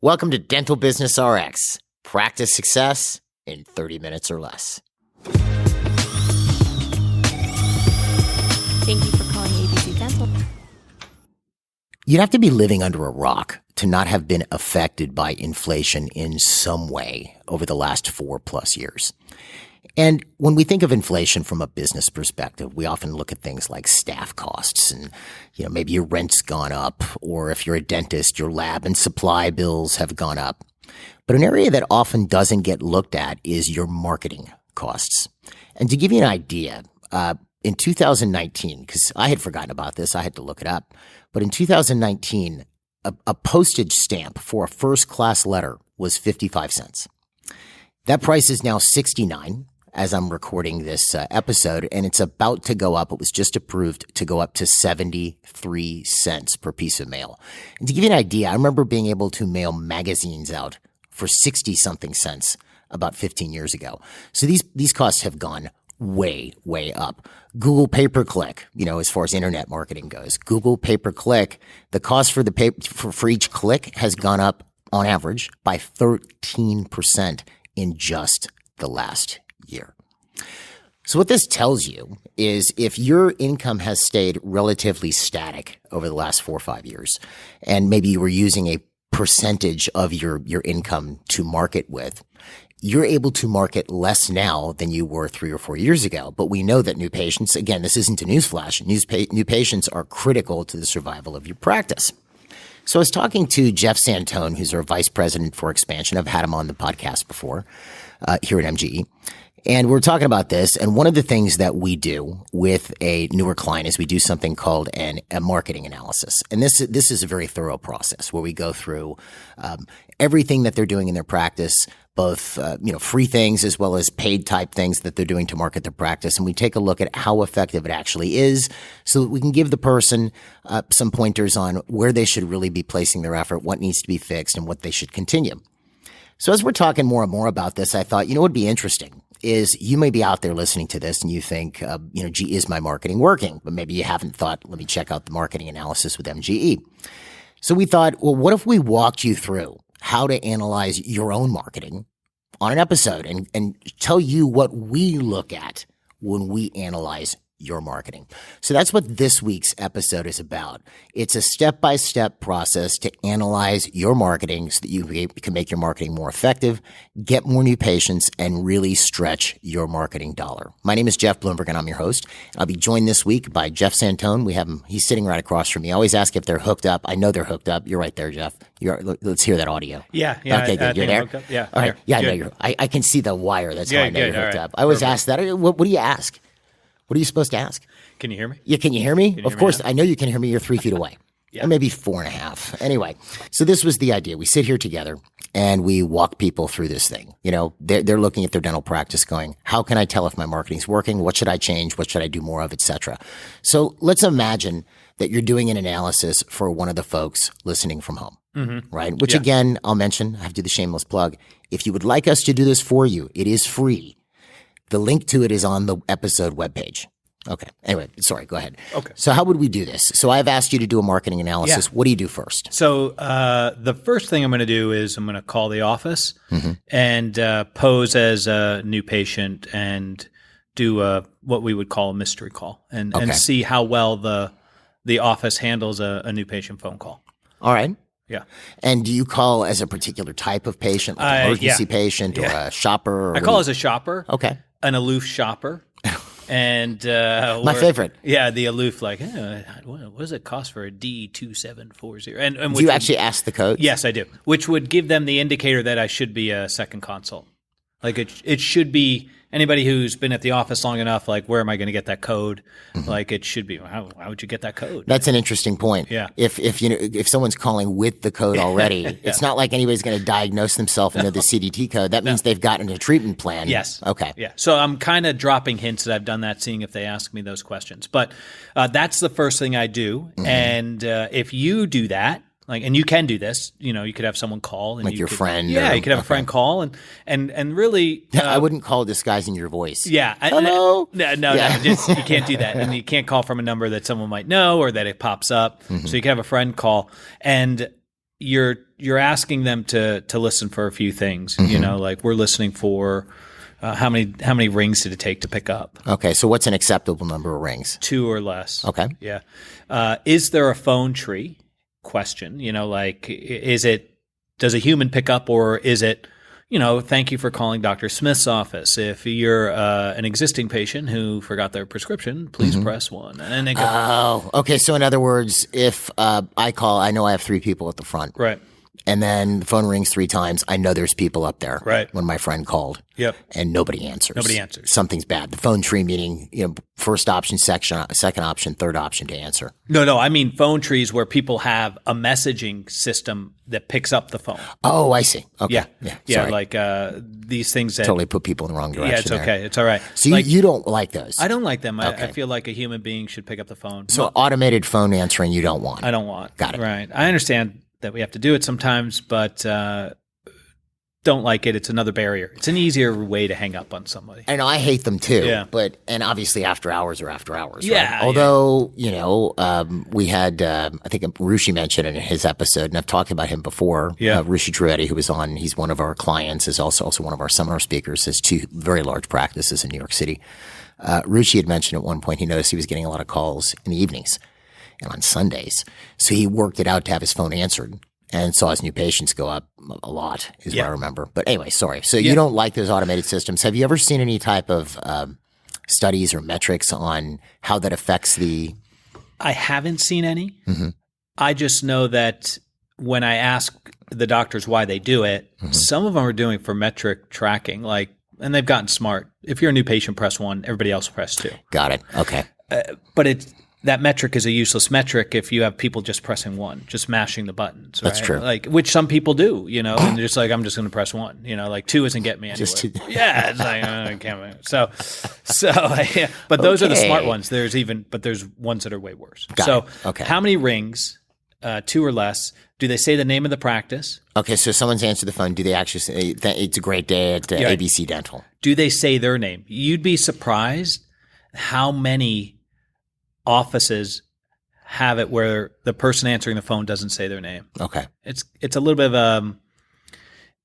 Welcome to Dental Business RX. Practice success in 30 minutes or less. Thank you for calling ABC Dental. You'd have to be living under a rock to not have been affected by inflation in some way over the last 4+ years. And when we think of inflation from a business perspective, we often look at things like staff costs and, maybe your rent's gone up, or if you're a dentist, your lab and supply bills have gone up. But an area that often doesn't get looked at is your marketing costs. And to give you an idea, in 2019, because I had forgotten about this, I had to look it up, but in 2019, a postage stamp for a first-class letter was 55 cents. That price is now 69 as I'm recording this episode, and it's about to go up. It was just approved to go up to 73 cents per piece of mail. And to give you an idea, I remember being able to mail magazines out for 60-something cents about 15 years ago. So these costs have gone way, way up. Google pay-per-click, as far as internet marketing goes, Google pay-per-click, the cost for for each click has gone up on average by 13% in just the last year. So what this tells you is if your income has stayed relatively static over the last 4 or 5 years, and maybe you were using a percentage of your income to market with, you're able to market less now than you were 3 or 4 years ago. But we know that new patients, again, this isn't a newsflash, new patients are critical to the survival of your practice. So I was talking to Jeff Santone, who's our vice president for expansion. I've had him on the podcast before here at MGE. And we're talking about this. And one of the things that we do with a newer client is we do something called a marketing analysis. And this is a very thorough process where we go through everything that they're doing in their practice, both free things as well as paid type things that they're doing to market their practice. And we take a look at how effective it actually is so that we can give the person some pointers on where they should really be placing their effort, what needs to be fixed, and what they should continue. So as we're talking more and more about this, I thought, what would be interesting is you may be out there listening to this and you think, gee, is my marketing working? But maybe you haven't thought, let me check out the marketing analysis with MGE. So we thought, well, what if we walked you through how to analyze your own marketing on an episode and tell you what we look at when we analyze your marketing. So that's what this week's episode is about. It's a step-by-step process to analyze your marketing so that you can make your marketing more effective, get more new patients, and really stretch your marketing dollar. My name is Jeff Bloomberg, and I'm your host. I'll be joined this week by Jeff Santone. We have him. He's sitting right across from me. I always ask if they're hooked up. I know they're hooked up. You're right there, Jeff. Let's hear that audio. Yeah. Okay, good. You're there? Yeah. All right. Yeah, I know I can see the wire. That's how I know you're hooked up. I always ask that. What do you ask? What are you supposed to ask? Can you hear me? Yeah, can you hear me? Of course, I I know you can hear me. You're 3 feet away. Yeah. Or maybe 4.5. Anyway, so this was the idea. We sit here together and we walk people through this thing. They're looking at their dental practice going, how can I tell if my marketing's working? What should I change? What should I do more of, et cetera? So let's imagine that you're doing an analysis for one of the folks listening from home, right? Which again, I'll mention, I have to do the shameless plug. If you would like us to do this for you, it is free. The link to it is on the episode webpage. Okay. Anyway, sorry, go ahead. Okay. So how would we do this? So I've asked you to do a marketing analysis. Yeah. What do you do first? So the first thing I'm going to do is I'm going to call the office and pose as a new patient and do what we would call a mystery call and see how well the office handles a new patient phone call. All right. Yeah. And do you call as a particular type of patient, like an emergency patient or a shopper? Or I call as a shopper. Okay. An aloof shopper. And my favorite. Yeah, the aloof, like, what does it cost for a D2740? And do you actually ask the codes? Yes, I do. Which would give them the indicator that I should be a second consult. Like it should be anybody who's been at the office long enough, like, where am I going to get that code? Like, it should be, how would you get that code? That's an interesting point. Yeah. If someone's calling with the code already, it's not like anybody's going to diagnose themselves and know the CDT code. That means they've gotten a treatment plan. Yes. Okay. Yeah. So I'm kind of dropping hints that I've done that, seeing if they ask me those questions. But that's the first thing I do. And if you do that, like, and you can do this, you could have someone call and like your friend. Yeah, you could have a friend call and really. I wouldn't call disguising your voice. Yeah. Hello. No, you can't do that. And you can't call from a number that someone might know or that it pops up. So you can have a friend call and you're asking them to listen for a few things. You know, like we're listening for how many rings did it take to pick up? Okay, so what's an acceptable number of rings? 2 or less. Okay. Yeah. Is there a phone tree? Question. You know, like does a human pick up, or is it, you know, thank you for calling Dr. Smith's office. If you're an existing patient who forgot their prescription, please press 1. And then they go. Oh, okay. So in other words, if I call, I know I have 3 people at the front. Right. And then the phone rings 3 times. I know there's people up there. Right. When my friend called. Yep. And nobody answers. Nobody answers. Something's bad. The phone tree meaning, you know, first option, second option, third option to answer. No. I mean phone trees where people have a messaging system that picks up the phone. Oh, I see. Okay. Yeah. Sorry. Like these things that Totally put people in the wrong direction. Yeah, it's okay. There. It's all right. So like, you don't like those? I don't like them. Okay. I feel like a human being should pick up the phone. So automated phone answering you don't want? I don't want. Got it. Right. I understand that we have to do it sometimes, but don't like it. It's another barrier. It's an easier way to hang up on somebody. I know I hate them too. Yeah. And obviously after hours are after hours. Yeah. Right? Although, you know, we had, I think Rushi mentioned it in his episode, and I've talked about him before. Yeah. Rushi Truetti, who was on, he's one of our clients, is also one of our seminar speakers, has 2 very large practices in New York City. Rushi had mentioned at one point he noticed he was getting a lot of calls in the evenings and on Sundays. So he worked it out to have his phone answered and saw his new patients go up a lot, is what I remember. But anyway, sorry. So you don't like those automated systems. Have you ever seen any type of studies or metrics on how that affects the... I haven't seen any. I just know that when I ask the doctors why they do it, some of them are doing it for metric tracking, like, and they've gotten smart. If you're a new patient, press 1. Everybody else press 2. Got it. Okay. But that metric is a useless metric if you have people just pressing 1, just mashing the buttons. Right? That's true. Like, which some people do, you know, and they're just like, I'm just going to press 1. You know, like 2 isn't getting me anywhere. Just 2. Yeah, it's like I can't. So, yeah. But those are the smart ones. But there's ones that are way worse. Got it. Okay. How many rings? 2 or less. Do they say the name of the practice? Okay, so someone's answered the phone. Do they actually say, it's a great day at ABC Dental? Do they say their name? You'd be surprised how many offices have it where the person answering the phone doesn't say their name. Okay. It's a little bit of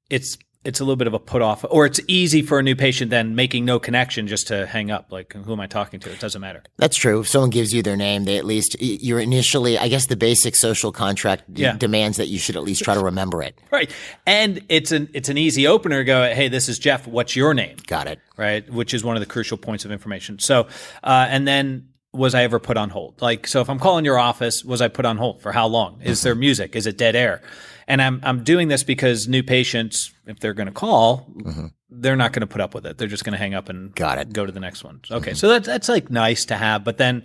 it's a little bit of a put off, or it's easy for a new patient then making no connection just to hang up. Like, who am I talking to? It doesn't matter. That's true. If someone gives you their name, they at least, you're initially, I guess the basic social contract demands that you should at least try to remember it. Right. And it's an easy opener to go, hey, this is Jeff. What's your name? Got it. Right. Which is one of the crucial points of information. So, and then, was I ever put on hold? Like, so if I'm calling your office, was I put on hold? For how long? Is there music? Is it dead air? And I'm doing this because new patients, if they're going to call, they're not going to put up with it. They're just going to hang up and go to the next one. Okay, so that's like nice to have. But then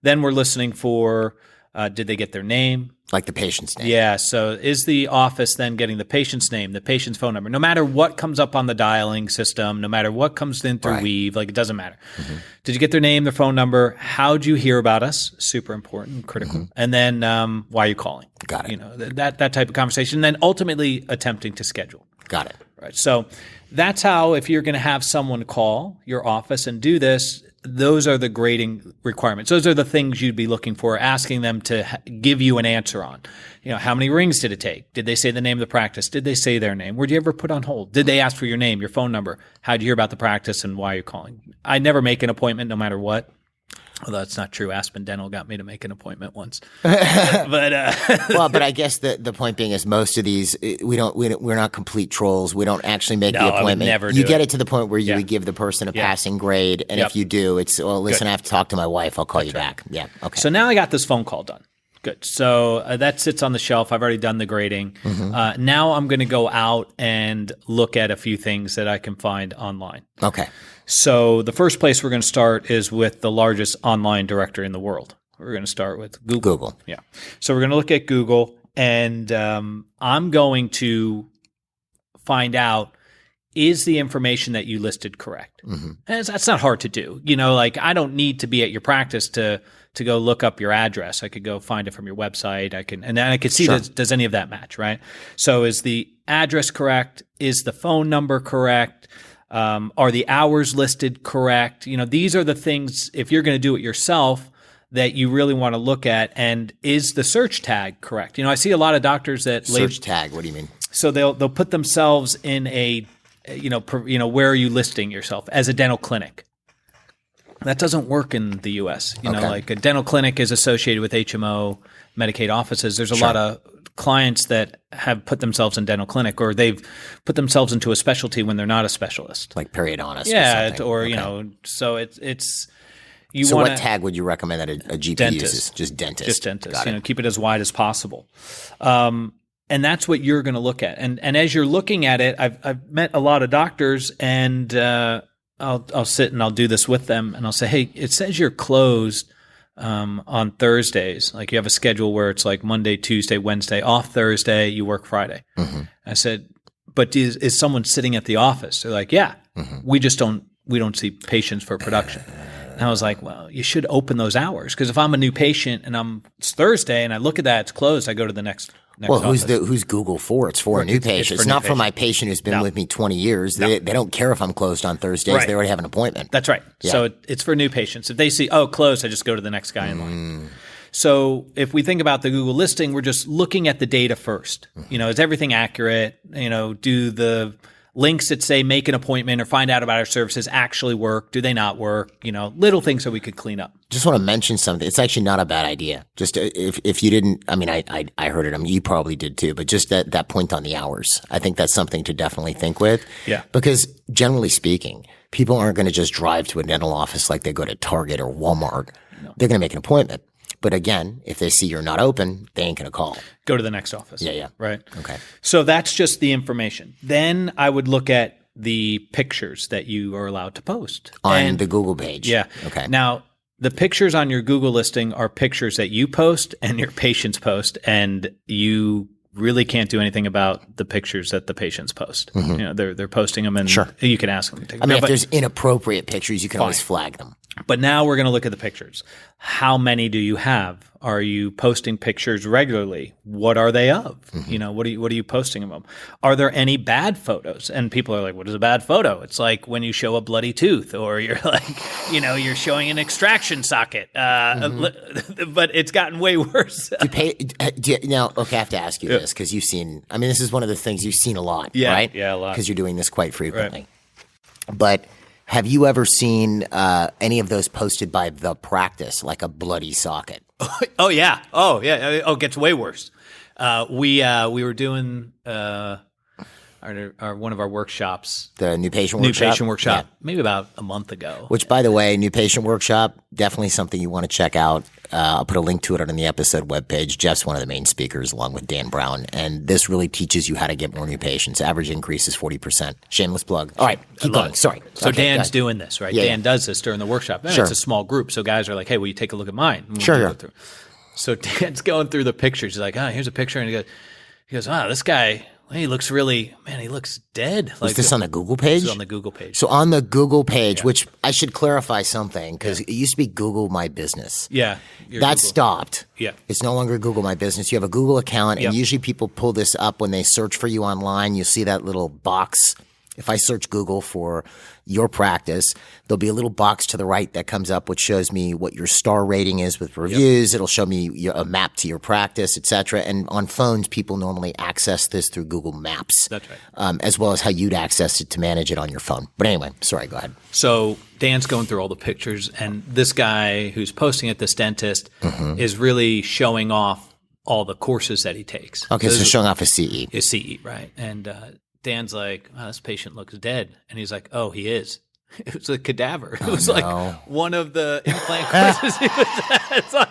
we're listening for, did they get their name? Like the patient's name. Yeah. So is the office then getting the patient's name, the patient's phone number? No matter what comes up on the dialing system, no matter what comes in through Weave, like it doesn't matter. Did you get their name, their phone number? How'd you hear about us? Super important, critical. And then why are you calling? Got it. You know, that type of conversation. And then ultimately attempting to schedule. Got it. Right. So that's how, if you're going to have someone call your office and do this, those are the grading requirements. Those are the things you'd be looking for, asking them to give you an answer on. You know, how many rings did it take? Did they say the name of the practice? Did they say their name? Were you ever put on hold? Did they ask for your name, your phone number? How did you hear about the practice and why are you calling? I never make an appointment no matter what. Although it's not true. Aspen Dental got me to make an appointment once. But well, but I guess the point being is most of these we're not complete trolls. We don't actually make the appointment. I would never you do get it. it to the point where you would give the person a passing grade, and if you do, it's listen, I have to talk to my wife. I'll call you back. Yeah. Okay. So now I got this phone call done. Good. So that sits on the shelf. I've already done the grading. Now I'm going to go out and look at a few things that I can find online. Okay. So the first place we're going to start is with the largest online directory in the world. We're going to start with Google. Yeah. So we're going to look at Google, and I'm going to find out, is the information that you listed correct? And that's not hard to do. You know, like I don't need to be at your practice to go look up your address. I could go find it from your website. And then I could see, does any of that match, right? So is the address correct? Is the phone number correct? Are the hours listed correct? You know, these are the things, if you're going to do it yourself, that you really want to look at. And is the search tag correct? I see a lot of doctors that search tag. What do you mean? So they'll put themselves in a, where are you listing yourself as a dental clinic? That doesn't work in the U.S. Like a dental clinic is associated with HMO, Medicaid offices. There's a lot of clients that have put themselves in dental clinic, or they've put themselves into a specialty when they're not a specialist, like periodontist. So it's. What tag would you recommend that a GP dentist. uses? Just dentist. Just dentist. Keep it as wide as possible. And that's what you're going to look at. And as you're looking at it, I've met a lot of doctors, and I'll sit and I'll do this with them, and I'll say, hey, it says you're closed on Thursdays. Like you have a schedule where it's like Monday, Tuesday, Wednesday, off Thursday, you work Friday. Mm-hmm. I said, but is someone sitting at the office? They're like, yeah, we just don't see patients for production. And I was like, well, you should open those hours, because if I'm a new patient and it's Thursday and I look at that, it's closed, I go to the next well, who's Google for? It's for a new patient. It's not for my patient who's been with me 20 years. No. They don't care if I'm closed on Thursdays. Right. They already have an appointment. That's right. Yeah. So it's for new patients. If they see, closed, I just go to the next guy in line. So if we think about the Google listing, we're just looking at the data first. Is everything accurate? Do the links that say make an appointment or find out about our services actually work? Do they not work? Little things that we could clean up. Just want to mention something. It's actually not a bad idea. Just if you didn't, I heard it. You probably did too, but just that point on the hours. I think that's something to definitely think with. Yeah. Because generally speaking, people aren't going to just drive to a dental office like they go to Target or Walmart. No. They're going to make an appointment. But again, if they see you're not open, they ain't going to call. Go to the next office. Yeah. Right. Okay. So that's just the information. Then I would look at the pictures that you are allowed to post. On the Google page. Yeah. Okay. Now, the pictures on your Google listing are pictures that you post and your patients post, and you really can't do anything about the pictures that the patients post. They're posting them, and you can ask them to take them. If there's inappropriate pictures, you can always flag them. But now we're going to look at the pictures. How many do you have? Are you posting pictures regularly? What are they of? What are you posting of them? Are there any bad photos? And people are like, what is a bad photo? It's like when you show a bloody tooth, or you're like, you're showing an extraction socket. But it's gotten way worse. Now, I have to ask you this, because you've seen, this is one of the things you've seen a lot, right? Yeah, a lot. Because you're doing this quite frequently. Right. But have you ever seen any of those posted by the practice, like a bloody socket? Oh yeah. It gets way worse. We were doing one of our workshops, the new patient workshop, maybe about a month ago. Which, by the way, new patient workshop, definitely something you want to check out. I'll put a link to it on the episode webpage. Jeff's one of the main speakers, along with Dan Brown, and this really teaches you how to get more new patients. Average increase is 40%. Shameless plug. All right, keep going. Sorry. So Dan's doing this, right? Dan does this during the workshop. It's a small group, so guys are like, "Hey, will you take a look at mine?" Sure. So Dan's going through the pictures. He's like, here's a picture, and he goes, this guy. He looks he looks dead. Is this on the Google page? This is on the Google page. So on the Google page, which I should clarify something, because it used to be Google My Business. Yeah. That stopped. Yeah. It's no longer Google My Business. You have a Google account, and usually people pull this up when they search for you online. You'll see that little box. If I search Google for your practice, there'll be a little box to the right that comes up, which shows me what your star rating is with reviews. It'll show me a map to your practice, etc. And on phones, people normally access this through Google Maps. That's right. As well as how you'd access it to manage it on your phone. But anyway, sorry, go ahead. So Dan's going through all the pictures, and this guy who's posting it, this dentist, is really showing off all the courses that he takes. Okay, so showing off his CE. His CE, right. And Dan's like, this patient looks dead. And he's like, oh, he is. It was a cadaver. It was like one of the implant courses he was at.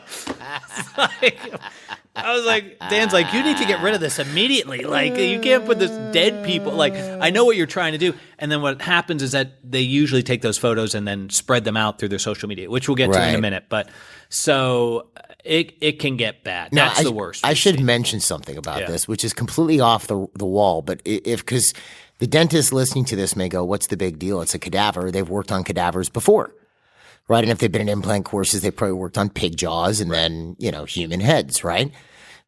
I was like, Dan's like, you need to get rid of this immediately. Like, you can't put this dead people. Like, I know what you're trying to do. And then what happens is that they usually take those photos and then spread them out through their social media, which we'll get to in a minute. But so it can get bad. That's the worst. I should mention something about this, which is completely off the wall. But because the dentist listening to this may go, what's the big deal? It's a cadaver. They've worked on cadavers before. Right. And if they've been in implant courses, they probably worked on pig jaws and then, human heads. Right.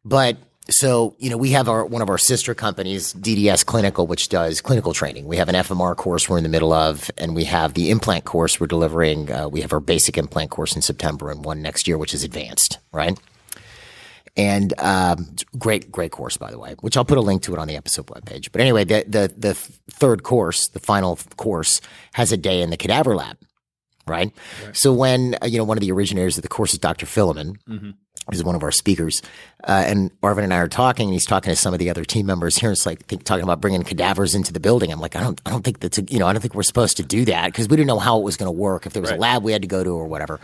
But So, we have one of our sister companies, DDS Clinical, which does clinical training. We have an FMR course we're in the middle of, and we have the implant course we're delivering. We have our basic implant course in September and one next year, which is advanced, right? And great course, by the way, which I'll put a link to it on the episode webpage. But anyway, the third course, the final course, has a day in the cadaver lab, right? So when, one of the originators of the course is Dr. Philemon, who's one of our speakers, and Arvin and I are talking, and he's talking to some of the other team members here. It's like talking about bringing cadavers into the building. I'm like, I don't think that's, I don't think we're supposed to do that because we didn't know how it was going to work, if there was a lab we had to go to or whatever.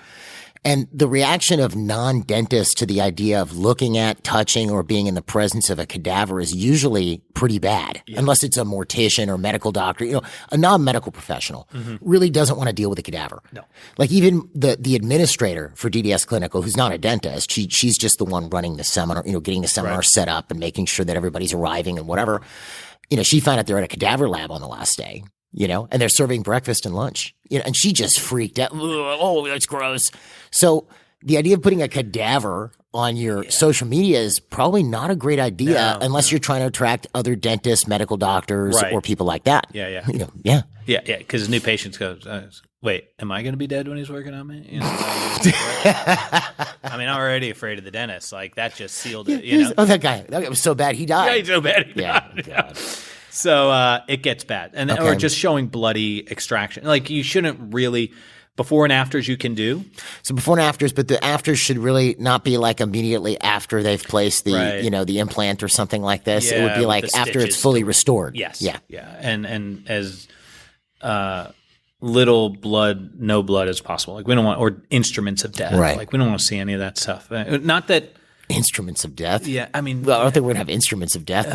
And the reaction of non-dentists to the idea of looking at, touching, or being in the presence of a cadaver is usually pretty bad, unless it's a mortician or medical doctor. A non-medical professional really doesn't want to deal with a cadaver. No. Like even the administrator for DDS Clinical, who's not a dentist, she's just the one running the seminar, getting the seminar set up and making sure that everybody's arriving and whatever. She found out they're at a cadaver lab on the last day. And they're serving breakfast and lunch, and she just freaked out. Oh, that's gross. So the idea of putting a cadaver on your social media is probably not a great idea unless you're trying to attract other dentists, medical doctors, or people like that. Yeah. Yeah. Because new patients go, wait, am I going to be dead when he's working on me? I mean, I'm already afraid of the dentist. Like that just sealed it. Oh, that guy was so bad he died. Yeah, he's so bad he died. God. So it gets bad, or just showing bloody extraction. Like you shouldn't really. Before and afters you can do. So before and afters, but the afters should really not be like immediately after they've placed the the implant or something like this. It would be like after it's fully restored. Yes. Yeah. And as little blood, no blood as possible. Like we don't want, or instruments of death. Right. Like we don't want to see any of that stuff. Not that. Instruments of death. Yeah, I mean, well, I don't think we're gonna have instruments of death,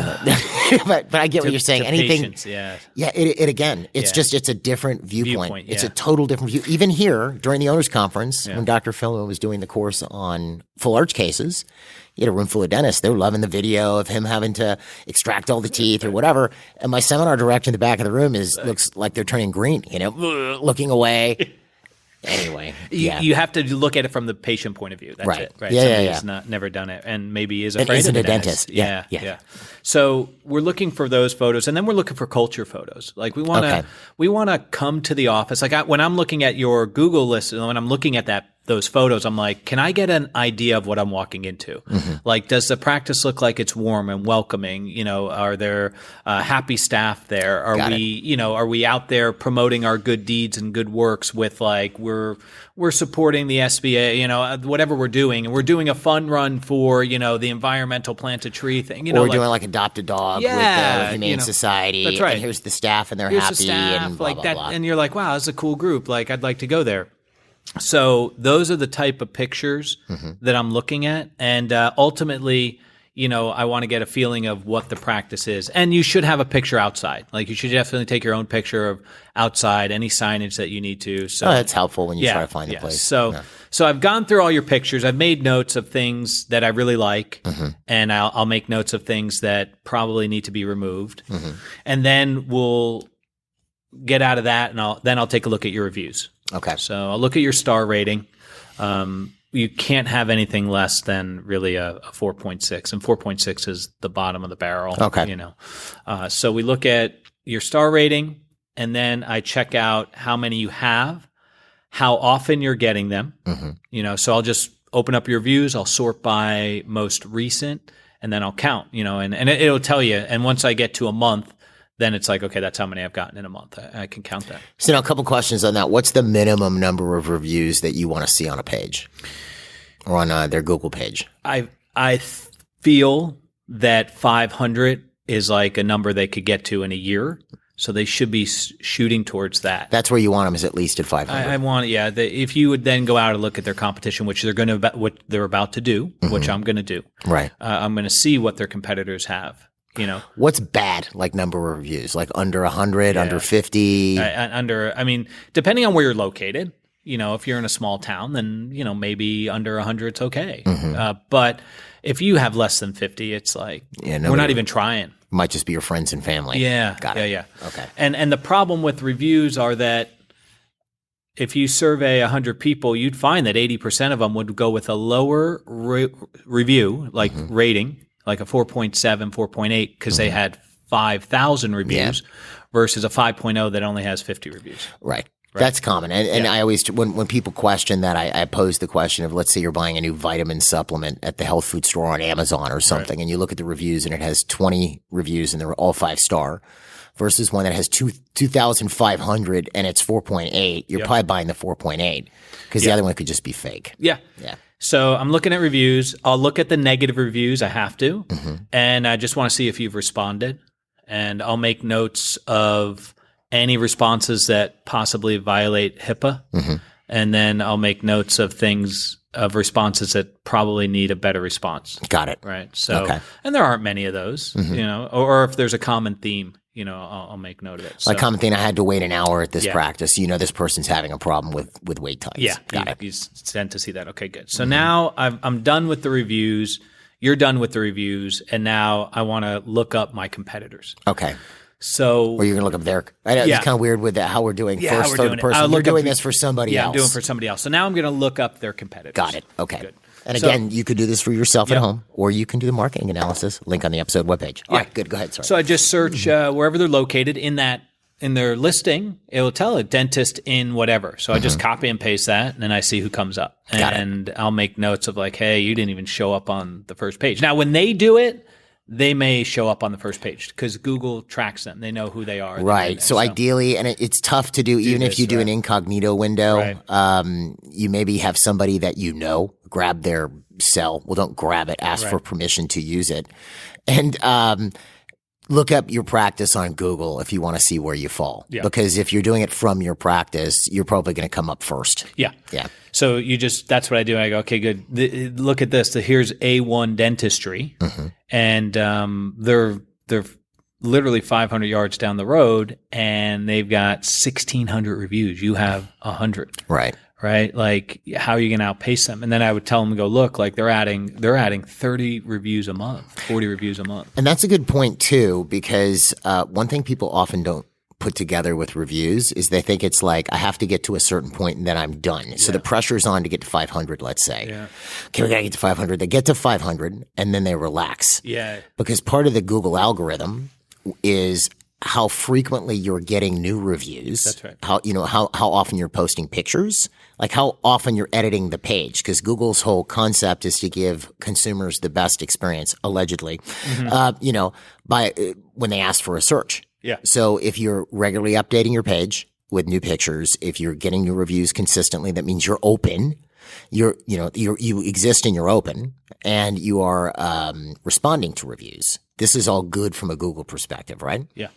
but I get what you're saying. Anything, patients, yeah. It again, it's just it's a different viewpoint. It's a total different view. Even here during the owners' conference, when Dr. Philemon was doing the course on full arch cases, he had a room full of dentists. They were loving the video of him having to extract all the teeth or whatever. And my seminar director in the back of the room looks like they're turning green, looking away. Anyway, you have to look at it from the patient point of view. That's it, right? Somebody's never done it, and maybe is afraid of the dentist. Yeah. So we're looking for those photos, and then we're looking for culture photos. Like we want to come to the office. Like when I'm looking at your Google list, and when I'm looking at those photos, I'm like, can I get an idea of what I'm walking into? Like, does the practice look like it's warm and welcoming? Are there happy staff there? Are we out there promoting our good deeds and good works with like we're supporting the SBA, whatever we're doing, and we're doing a fun run for the environmental plant a tree thing. Or we're doing like adopt a dog with the Humane Society. That's right. And here's the staff, and they're here's happy, the staff, and blah, like blah, that, blah. and you're like, wow, this is a cool group. Like I'd like to go there. So those are the type of pictures that I'm looking at. And ultimately, I want to get a feeling of what the practice is. And you should have a picture outside. Like you should definitely take your own picture of outside, any signage that you need to. So that's helpful when you try to find the place. So I've gone through all your pictures. I've made notes of things that I really like, and I'll make notes of things that probably need to be removed. And then we'll get out of that, and I'll take a look at your reviews. Okay. So I'll look at your star rating. You can't have anything less than really a 4.6, and 4.6 is the bottom of the barrel. Okay. So we look at your star rating, and then I check out how many you have, how often you're getting them. So I'll just open up your reviews. I'll sort by most recent, and then I'll count. And it'll tell you. And once I get to a month, then it's like, okay, that's how many I've gotten in a month. I can count that. So now a couple questions on that. What's the minimum number of reviews that you want to see on a page or on their Google page? I feel that 500 is like a number they could get to in a year. So they should be shooting towards that. That's where you want them, is at least at 500. I want, if you would then go out and look at their competition, which what they're about to do, which I'm going to do. Right. I'm going to see what their competitors have. What's bad, like number of reviews, like under 100, under 50? Depending on where you're located, if you're in a small town, then, maybe under 100 it's okay. But if you have less than 50, it's like, we're not even trying. Might just be your friends and family. Yeah. Got it. Yeah. Okay. And the problem with reviews are that if you survey 100 people, you'd find that 80% of them would go with a lower review, like rating, like a 4.7, 4.8, because they had 5,000 reviews versus a 5.0 that only has 50 reviews. Right. That's common. And I always, when people question that, I pose the question of, let's say you're buying a new vitamin supplement at the health food store on Amazon or something, and you look at the reviews and it has 20 reviews and they're all 5-star versus one that has 2,500 and it's 4.8. You're probably buying the 4.8 because the other one could just be fake. Yeah. So I'm looking at reviews. I'll look at the negative reviews. I have to. And I just want to see if you've responded. And I'll make notes of any responses that possibly violate HIPAA. And then I'll make notes of responses that probably need a better response. Got it. Right. So, and there aren't many of those, or if there's a common theme, I'll make note of it. Like common thing, I had to wait an hour at this practice. This person's having a problem with wait times. Yeah. Got it. You tend to see that. Okay, good. So now I'm done with the reviews. You're done with the reviews. And now I want to look up my competitors. Okay. So, or you're going to look up their. I know it's kind of weird with how we're doing first, third person. You're doing this for somebody else. Yeah, I'm doing it for somebody else. So now I'm going to look up their competitors. Got it. Okay. Good. And again, you could do this for yourself at home, or you can do the marketing analysis. Link on the episode webpage. All right, good. Go ahead. Sorry. So I just search wherever they're located in their listing. It will tell a dentist in whatever. So I just copy and paste that, and then I see who comes up. And I'll make notes of like, hey, you didn't even show up on the first page. Now, when they do it, they may show up on the first page because Google tracks them. They know who they are. Right. So ideally, and it's tough to do even if you do an incognito window, you maybe have somebody that grab their cell. Well, don't grab it. Ask for permission to use it. And look up your practice on Google if you want to see where you fall. Yeah. Because if you're doing it from your practice, you're probably going to come up first. Yeah. Yeah. So that's what I do. I go, okay, good. Look at this. Here's A1 Dentistry. And they're literally 500 yards down the road, and they've got 1,600 reviews. You have 100. Right. Like, how are you going to outpace them? And then I would tell them to go, look, like they're adding 30 reviews a month, 40 reviews a month. And that's a good point too, because one thing people often don't put together with reviews is they think it's like, I have to get to a certain point and then I'm done. So the pressure's on to get to 500, let's say. Yeah. Okay, we got to get to 500. They get to 500 and then they relax. Yeah. Because part of the Google algorithm is how frequently you're getting new reviews. That's right. How often you're posting pictures, like how often you're editing the page, because Google's whole concept is to give consumers the best experience, allegedly, by when they ask for a search. Yeah. So if you're regularly updating your page with new pictures, if you're getting new reviews consistently, that means you're open. You exist and you're open, and you are responding to reviews. This is all good from a Google perspective, right? Yeah.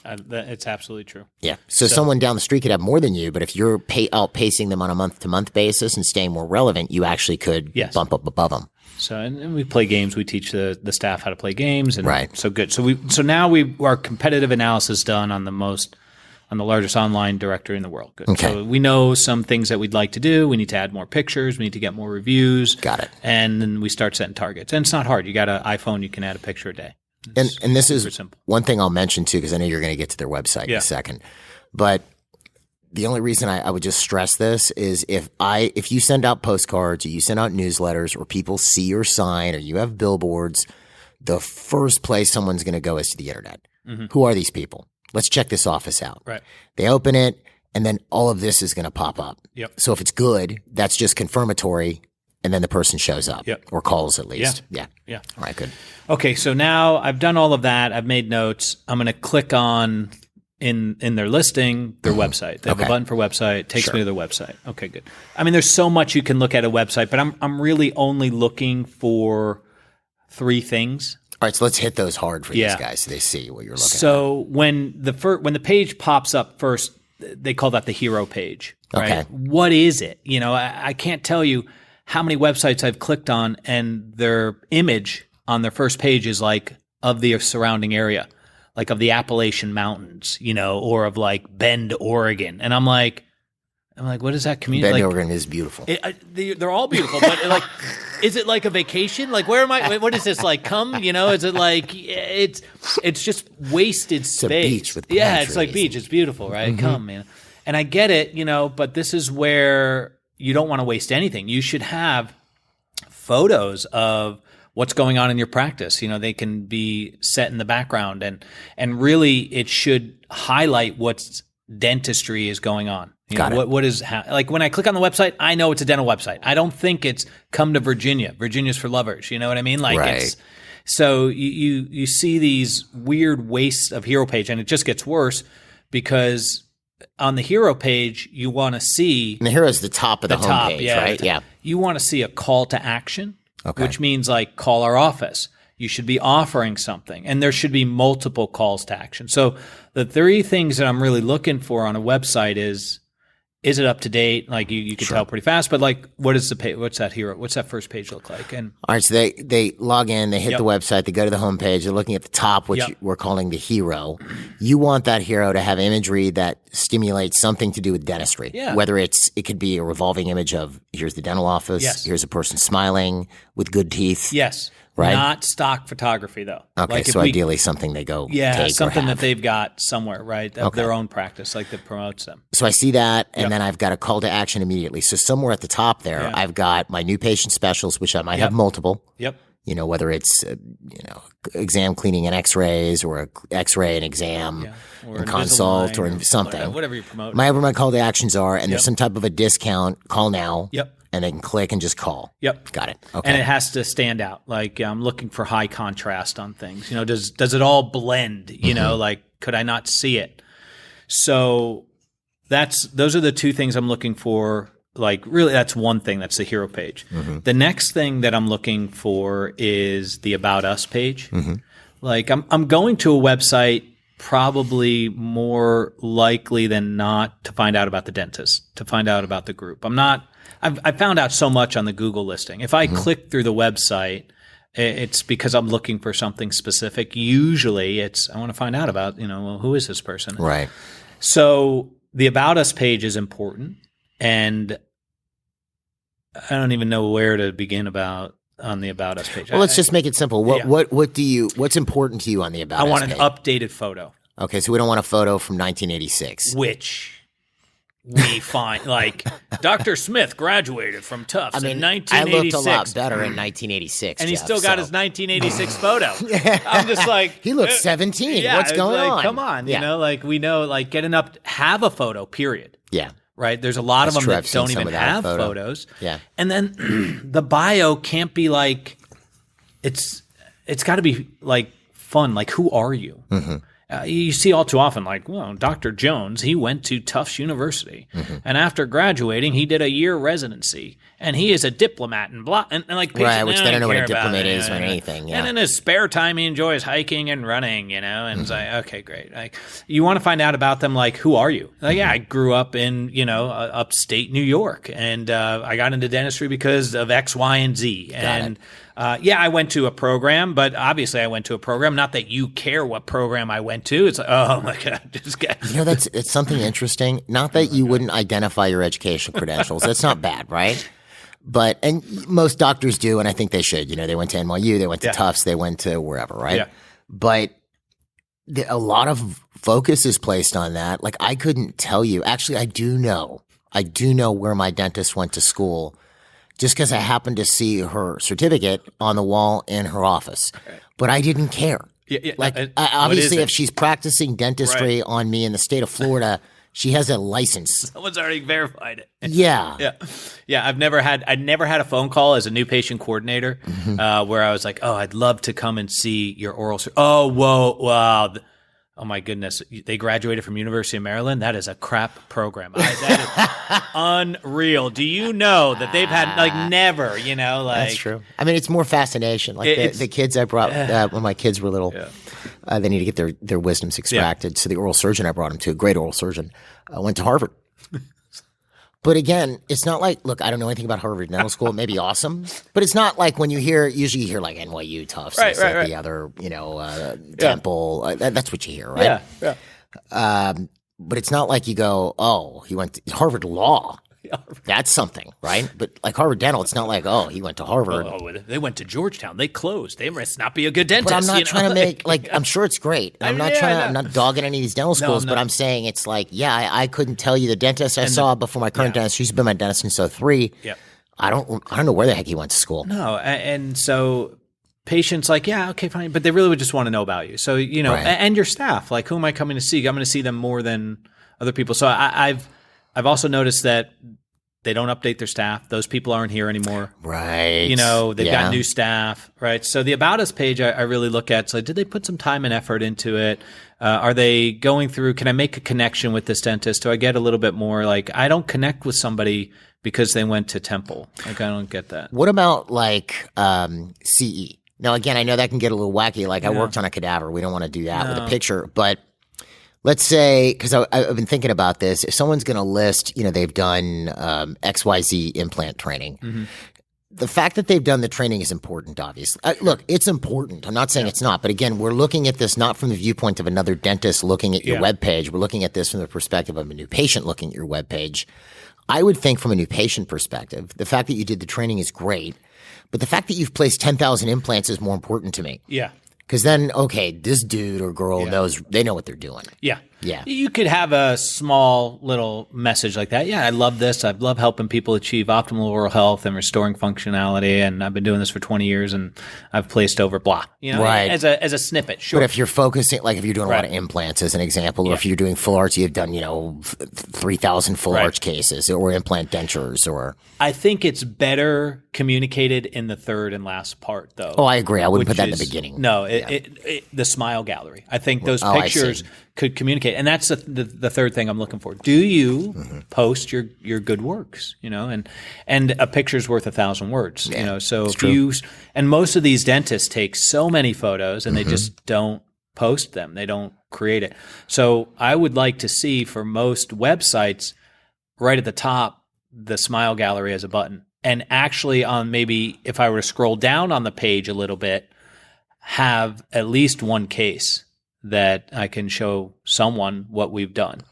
It's absolutely true. Yeah. So someone down the street could have more than you, but if you're outpacing them on a month-to-month basis and staying more relevant, you actually could bump up above them. So and we play games. We teach the staff how to play games, and so good. So now our competitive analysis done on the largest online directory in the world. Good. Okay. So we know some things that we'd like to do. We need to add more pictures. We need to get more reviews. Got it. And then we start setting targets. And it's not hard. You got an iPhone. You can add a picture a day. And this is simple. One thing I'll mention too, because I know you're going to get to their website in a second. But the only reason I would just stress this is if you send out postcards or you send out newsletters or people see your sign or you have billboards, the first place someone's going to go is to the internet. Mm-hmm. Who are these people? Let's check this office out. Right. They open it, and then all of this is going to pop up. Yep. So if it's good, that's just confirmatory, and then the person shows up or calls at least. Yeah. All right, good. Okay, so now I've done all of that. I've made notes. I'm going to click on in their listing, their website. They have a button for website. It takes me to their website. Okay, good. I mean, there's so much you can look at a website, but I'm really only looking for 3 things. All right, so let's hit those hard for these guys so they see what you're looking at. So when the page pops up first, they call that the hero page, right? Okay. What is it? I can't tell you how many websites I've clicked on and their image on their first page is like of the surrounding area, like of the Appalachian Mountains, or of like Bend, Oregon. And I'm like, what is that community? Bend, Oregon is beautiful. They're all beautiful, but like, is it like a vacation? Like, where am I? What is this like? Is it like it's just wasted space? It's a beach with palm it's like trees. beach. It's beautiful, right? Mm-hmm. Come, man. And I get it, but this is where you don't want to waste anything. You should have photos of what's going on in your practice. They can be set in the background, and really it should highlight what's dentistry is going on. What is like when I click on the website, I know it's a dental website. I don't think it's come to Virginia. Virginia's for lovers. You know what I mean? Like right. So you see these weird wastes of hero page, and it just gets worse because on the hero page you want to see, and the hero is the top of the homepage, right? Yeah. You want to see a call to action, which means like call our office. You should be offering something, and there should be multiple calls to action. So the 3 things that I'm really looking for on a website is it up to date? Like you can tell pretty fast, but like what is the page? What's that hero? What's that first page look like? And all right, so they log in, they hit the website, they go to the homepage, they're looking at the top, which we're calling the hero. You want that hero to have imagery that stimulates something to do with dentistry. Yeah. Whether it could be a revolving image of here's the dental office, here's a person smiling with good teeth. Yes. Right? Not stock photography, though. Okay, like so ideally something they go take something or have. that they've got somewhere, right, of their own practice, like that promotes them. So I see that, and then I've got a call to action immediately. So somewhere at the top there, I've got my new patient specials, which I might have multiple. Yep. Whether it's exam cleaning and X-rays, or a X-ray and exam and consult or something, whatever you promote. Whatever my call to actions are, and there's some type of a discount. Call now. Yep. And they can click and just call. Yep. Got it. Okay. And it has to stand out. Like I'm looking for high contrast on things. Does it all blend? Like could I not see it? So those are the 2 things I'm looking for. Like really, that's one thing. That's the hero page. The next thing that I'm looking for is the About Us page. Like I'm going to a website probably more likely than not to find out about the dentist, to find out about the group. I found out so much on the Google listing. If I click through the website, it's because I'm looking for something specific. Usually I want to find out about, who is this person? Right. So the About Us page is important, and I don't even know where to begin on the About Us page. Well, let's just make it simple. What's important to you on the About Us page? I want an updated photo. Okay, so we don't want a photo from 1986. Which we find, like, Dr. Smith graduated from Tufts in 1986. I looked a lot better in 1986, and he still got his 1986 photo. I'm just like, he looks 17. What's going on? Come on, we know, like, have a photo. Period. Yeah. Right. There's a lot of them that don't even have photos. Yeah. And then the bio can't be like, it's got to be like fun. Like, who are you? You see all too often, like, well, Dr. Jones, he went to Tufts University, and after graduating, he did a year residency, and he is a diplomat and blah, and like, right, which they don't know what a diplomat is or anything. Yeah. And in his spare time, he enjoys hiking and running, and it's like, okay, great. Like, you want to find out about them, like, who are you? Like, I grew up in, upstate New York, and I got into dentistry because of X, Y, and Z, and I went to a program, but obviously I went to a program. Not that you care what program I went to. It's like, oh my God, just get. It's something interesting. Not that you wouldn't identify your educational credentials. That's not bad, right? And most doctors do, and I think they should. They went to NYU, they went to Tufts, they went to wherever, right? Yeah. But a lot of focus is placed on that. Like, I couldn't tell you. Actually, I do know where my dentist went to school, just because I happened to see her certificate on the wall in her office. Right. But I didn't care. Obviously, if she's practicing dentistry on me in the state of Florida, she has a license. Someone's already verified it. Yeah. Yeah. I never had a phone call as a new patient coordinator where I was like, oh, I'd love to come and see your oral surgery. Oh, whoa, wow. Oh my goodness! They graduated from University of Maryland. That is a crap program. That is unreal. Do you know that they've had never? That's true. I mean, it's more fascination. Like the kids I brought when my kids were little, they need to get their wisdoms extracted. Yeah. So the oral surgeon I brought them to, a great oral surgeon, went to Harvard. But again, it's not like, look, I don't know anything about Harvard Dental School. It may be awesome, but it's not like when usually you hear like NYU, Tufts, right. The other, Temple. That's what you hear, right? Yeah. But it's not like you go, oh, he went to Harvard Law. That's something, right? But like Harvard Dental, it's not like, oh, he went to Harvard. Oh, they went to Georgetown. They closed. They must not be a good dentist. But I'm not trying to make I'm sure it's great. I'm not dogging any of these dental schools, but I'm saying it's like, I couldn't tell you the dentist I saw before my current dentist. She's been my dentist since 2003. Yep. I don't know where the heck he went to school. No, and so patients like, yeah, okay, fine, but they really would just want to know about you. So, and your staff, like, who am I coming to see? I'm going to see them more than other people. So I've also noticed that they don't update their staff. Those people aren't here anymore. Right. They've got new staff, right? So the About Us page, I really look at, so did they put some time and effort into it? Are they going through, can I make a connection with this dentist? Do I get a little bit more, like, I don't connect with somebody because they went to Temple. Like, I don't get that. What about like CE? Now, again, I know that can get a little wacky. Like, I worked on a cadaver. We don't want to do that with a picture. But let's say, because I've been thinking about this, if someone's going to list, they've done XYZ implant training, the fact that they've done the training is important, obviously. Look, it's important. I'm not saying it's not. But again, we're looking at this not from the viewpoint of another dentist looking at your webpage. We're looking at this from the perspective of a new patient looking at your webpage. I would think from a new patient perspective, the fact that you did the training is great. But the fact that you've placed 10,000 implants is more important to me. Yeah. Because then, okay, this dude or girl knows, they know what they're doing. Yeah. Yeah. You could have a small little message like that. Yeah, I love this. I love helping people achieve optimal oral health and restoring functionality. And I've been doing this for 20 years and I've placed over blah. Right. As a snippet, sure. But if you're focusing, like if you're doing a lot of implants as an example, or if you're doing full arch, you've done, 3,000 full arch cases or implant dentures or. I think it's better communicated in the third and last part, though. Oh, I agree. I wouldn't put that in the beginning. No, the smile gallery. I think those pictures could communicate. And that's the third thing I'm looking for. Do you post your good works, and a picture's worth 1,000 words, so if you, and most of these dentists take so many photos and they just don't post them. They don't create it. So I would like to see for most websites right at the top, the smile gallery as a button. And actually on maybe if I were to scroll down on the page a little bit, have at least one case that I can show someone what we've done.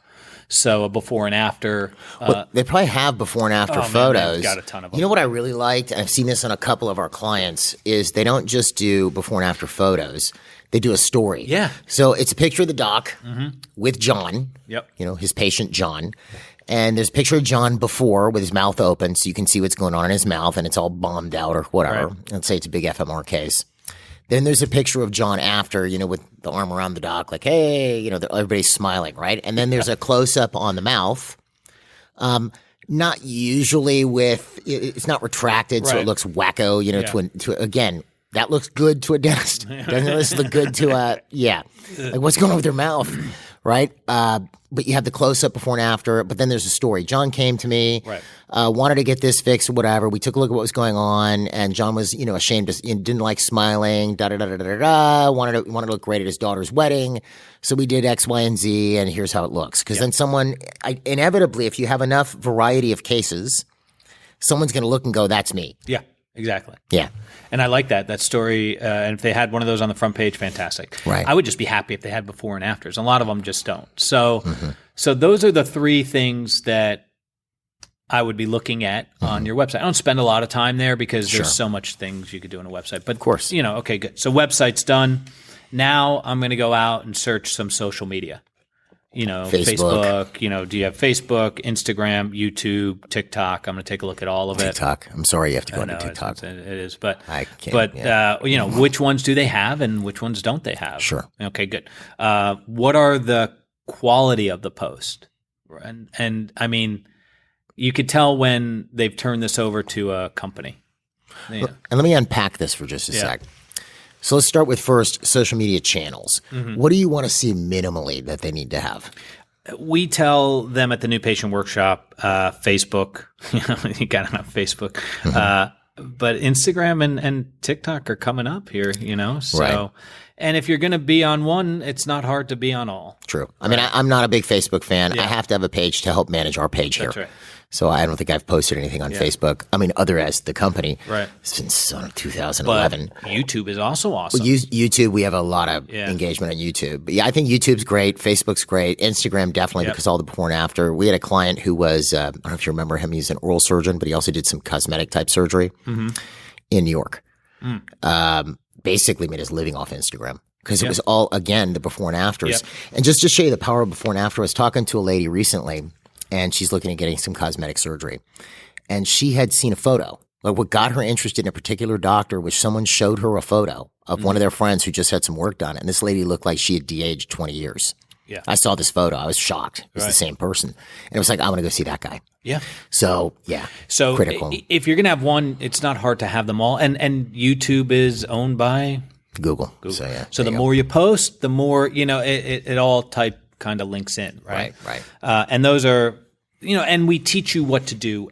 So a before and after. Well, they probably have before and after photos. Man, they've got a ton of them. You know what I really liked, and I've seen this on a couple of our clients, is they don't just do before and after photos. They do a story. Yeah. So it's a picture of the doc with John. Yep. His patient John. And there's a picture of John before with his mouth open so you can see what's going on in his mouth and it's all bombed out or whatever. Right. Let's say it's a big FMR case. Then there's a picture of John after, with the arm around the doc, like, hey, everybody's smiling, right? And then there's a close-up on the mouth. Not usually it's not retracted, so it looks wacko, again, that looks good to a dentist. Doesn't this look good to like what's going on with their mouth, right? But you have the close-up before and after, but then there's a story. John came to me, wanted to get this fixed or whatever. We took a look at what was going on, and John was, ashamed, didn't like smiling, wanted to look great at his daughter's wedding. So we did X, Y, and Z, and here's how it looks. Because then inevitably, if you have enough variety of cases, someone's going to look and go, that's me. Yeah, exactly. Yeah. And I like that story. And if they had one of those on the front page, fantastic. Right. I would just be happy if they had before and afters. A lot of them just don't. So, so those are the three things that I would be looking at on your website. I don't spend a lot of time there because there's so much things you could do on a website. But of course, okay, good. So website's done. Now I'm going to go out and search some social media. Facebook, do you have Facebook, Instagram, YouTube, TikTok? I'm going to take a look at all of it. TikTok. I'm sorry you have to go to TikTok. It is, but I can't. But which ones do they have and which ones don't they have? Sure. Okay, good. What are the quality of the post? And I mean, you could tell when they've turned this over to a company. Yeah. And let me unpack this for just a sec. So let's start with first social media channels. What do you want to see minimally that they need to have? We tell them at the New Patient Workshop, Facebook, you got to have Facebook, but Instagram and TikTok are coming up here, so. Right. And if you're going to be on one, it's not hard to be on all. True. I mean, I'm not a big Facebook fan. I have to have a page to help manage our page here. That's right. So I don't think I've posted anything on Facebook. I mean, other as the company. Right. Since 2011. But YouTube is also awesome. Well, YouTube, we have a lot of engagement on YouTube. But I think YouTube's great. Facebook's great. Instagram definitely because all the before and after. We had a client who was, I don't know if you remember him, he's an oral surgeon, but he also did some cosmetic type surgery in New York. Basically made his living off Instagram. Because it was all, again, the before and afters. And just to show you the power of before and after, I was talking to a lady recently, and she's looking at getting some cosmetic surgery. And she had seen a photo Like what got her interested in a particular doctor was someone showed her a photo of one of their friends who just had some work done. And this lady looked like she had de-aged 20 years. Yeah. I saw this photo. I was shocked. It was the same person. And it was like, I'm going to go see that guy. Yeah. So, yeah. So critical. If you're going to have one, it's not hard to have them all. And YouTube is owned by Google. So, yeah. So the more you post, the more, it all type kind of links in, right? Right. And those are, and we teach you what to do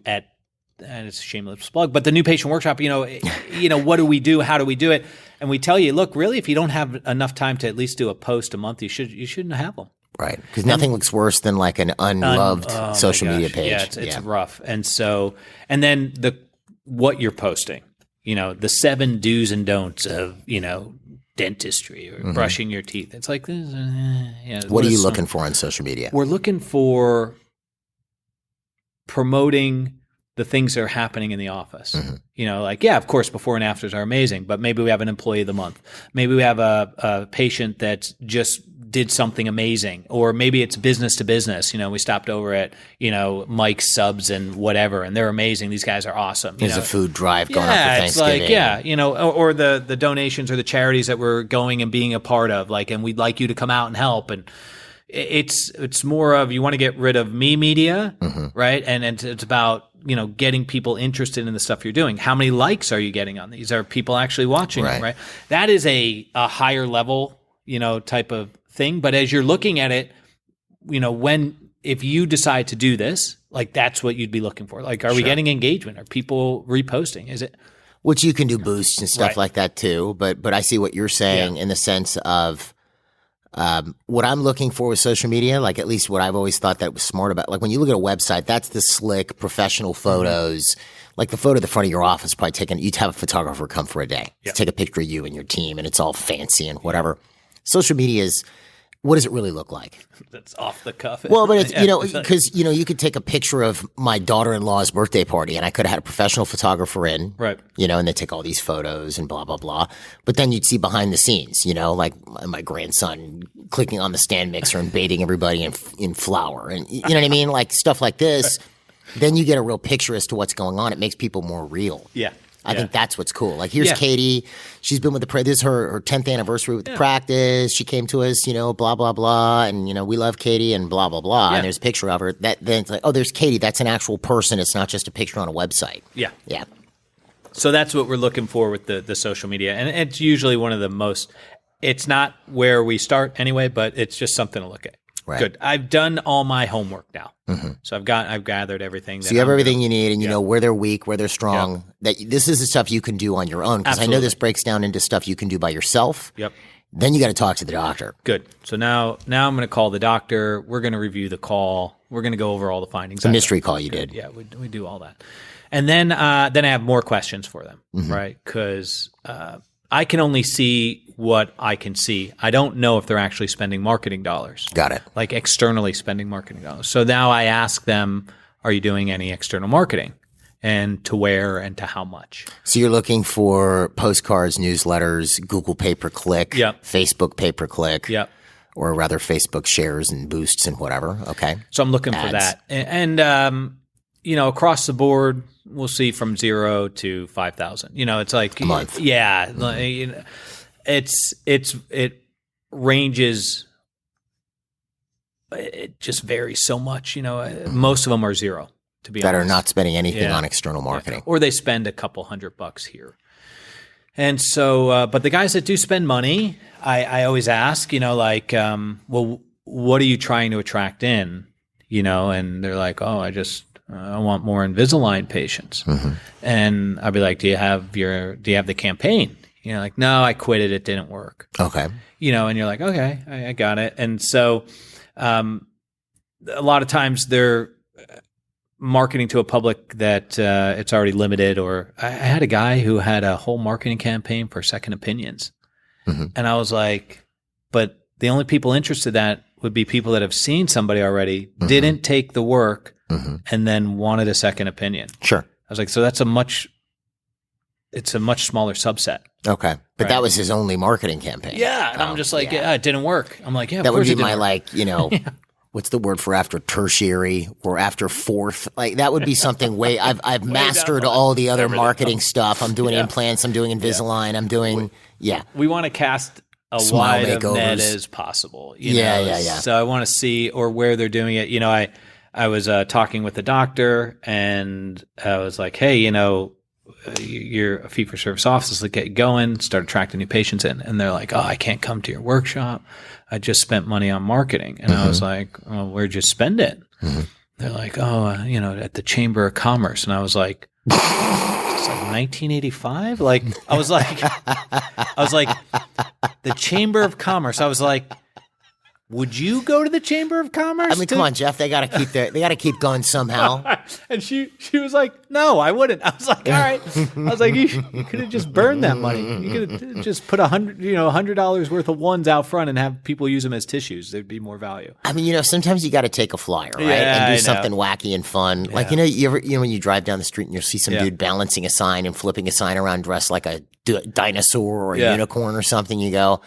and it's a shameless plug, but the new patient workshop, what do we do? How do we do it? And we tell you, look, really, if you don't have enough time to at least do a post a month, you shouldn't have them. Right. Because nothing looks worse than like an unloved social media page. Yeah, it's rough. And so, and then what you're posting, the 7 do's and don'ts of, dentistry or brushing your teeth. It's like this. What are you looking for on social media? We're looking for promoting the things that are happening in the office. Of course, before and afters are amazing, but maybe we have an employee of the month. Maybe we have a patient that just did something amazing, or maybe it's business to business. We stopped over at, Mike's Subs and whatever, and they're amazing. These guys are awesome. There's a food drive going on for Thanksgiving. It's like, or the donations or the charities that we're going and being a part of, and we'd like you to come out and help. And it's more of, you want to get rid of me media, right? And it's about, getting people interested in the stuff you're doing. How many likes are you getting on these? Are people actually watching them, right? That is a higher level, type of thing. But as you're looking at it, if you decide to do this, that's what you'd be looking for. Are we getting engagement? Are people reposting? Is it? Which you can do boosts and stuff like that too. But I see what you're saying in the sense of, what I'm looking for with social media, at least what I've always thought that was smart about, when you look at a website, that's the slick professional photos. Like the photo at the front of your office, probably you'd have a photographer come for a day, take a picture of you and your team, and it's all fancy and whatever. Social media is, what does it really look like? That's off the cuff. Well, but it's, because, you could take a picture of my daughter-in-law's birthday party and I could have had a professional photographer in, right? And they take all these photos and blah, blah, blah. But then you'd see behind the scenes, like my grandson clicking on the stand mixer and baiting everybody in flour and, you know what I mean? Stuff like this. Then you get a real picture as to what's going on. It makes people more real. Yeah. I think that's what's cool. Here's Katie. She's been with this is her 10th anniversary with the practice. She came to us, blah, blah, blah. And, we love Katie and blah, blah, blah. And there's a picture of her. Then it's like, oh, there's Katie. That's an actual person. It's not just a picture on a website. Yeah. Yeah. So that's what we're looking for with the social media. And it's usually one of the most, it's not where we start anyway, but it's just something to look at. Right. Good. I've done all my homework now. So I've gathered everything. So you have everything you need, and you know where they're weak, where they're strong. That this is the stuff you can do on your own. Because I know this breaks down into stuff you can do by yourself. Yep. Then you got to talk to the doctor. Good. So now I'm going to call the doctor. We're going to review the call. We're going to go over all the findings. The mystery call you did. Yeah, we do all that, and then I have more questions for them, right? Because I can only see what I can see. I don't know if they're actually spending marketing dollars. Got it. Externally spending marketing dollars. So now I ask them, are you doing any external marketing? And to where and to how much? So you're looking for postcards, newsletters, Google pay-per-click, Facebook pay-per-click, or rather Facebook shares and boosts and whatever. Okay. So I'm looking for that. And across the board, we'll see from 0 to 5,000. It's like a month. Yeah. It ranges. It just varies so much. Most of them are 0. To be honest, that are not spending anything on external marketing, or they spend a couple $100 here. And so, but the guys that do spend money, I always ask, well, what are you trying to attract in? And they're like, oh, I want more Invisalign patients. And I'll be like, do you have the campaign? No, I quit it. It didn't work. Okay. And you're like, okay, I got it. And so, a lot of times they're marketing to a public that it's already limited. Or I had a guy who had a whole marketing campaign for second opinions. And I was like, but the only people interested in that would be people that have seen somebody already, didn't take the work, and then wanted a second opinion. Sure. I was like, so it's a much smaller subset. Okay. But that was his only marketing campaign. Yeah. And I'm just like, it didn't work. I'm like, yeah, that would be my what's the word for after tertiary or after fourth? Like that would be something I've mastered all the other marketing stuff. I'm doing implants. I'm doing Invisalign. I'm doing, We want to cast a Smile wide of makeovers. net as possible. Yeah. So I want to see or where they're doing it. I was talking with the doctor and I was like, hey, you're a fee-for-service office. Let's get going, start attracting new patients in. And they're like, oh, I can't come to your workshop. I just spent money on marketing. And I was like, well, where'd you spend it? They're like, oh, at the Chamber of Commerce. And I was like, it's like 1985? Like, I was like, the Chamber of Commerce. I was like, would you go to the Chamber of Commerce? I mean, come on, Jeff. They got to keep going somehow. And she was like, no, I wouldn't. I was like, all right. I was like, you could have just burned that money. You could have just put $100 worth of ones out front and have people use them as tissues. There'd be more value. I mean, sometimes you got to take a flyer, right? Yeah, and do something wacky and fun. Yeah. Like, you ever, when you drive down the street and you'll see some dude balancing a sign and flipping a sign around dressed like a dinosaur or a unicorn or something, you go,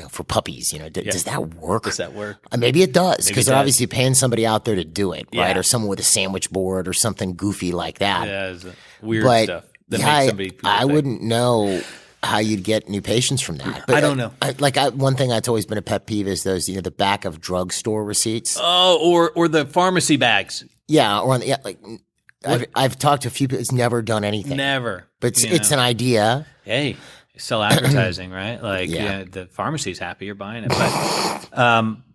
for puppies, does that work? Does that work? Maybe it does, because they're does. obviously paying somebody out there to do it, right? Or someone with a sandwich board or something goofy like that. Yeah, it's weird stuff. That Yeah, makes somebody feel I like- wouldn't know how you'd get new patients from that. But I don't know. One thing that's always been a pet peeve is those, the back of drugstore receipts. Oh, or the pharmacy bags. Yeah, or on the, I've talked to a few people. It's never done anything. Never. But it's an idea. Hey, sell advertising, right? Like, the pharmacy's happy you're buying it.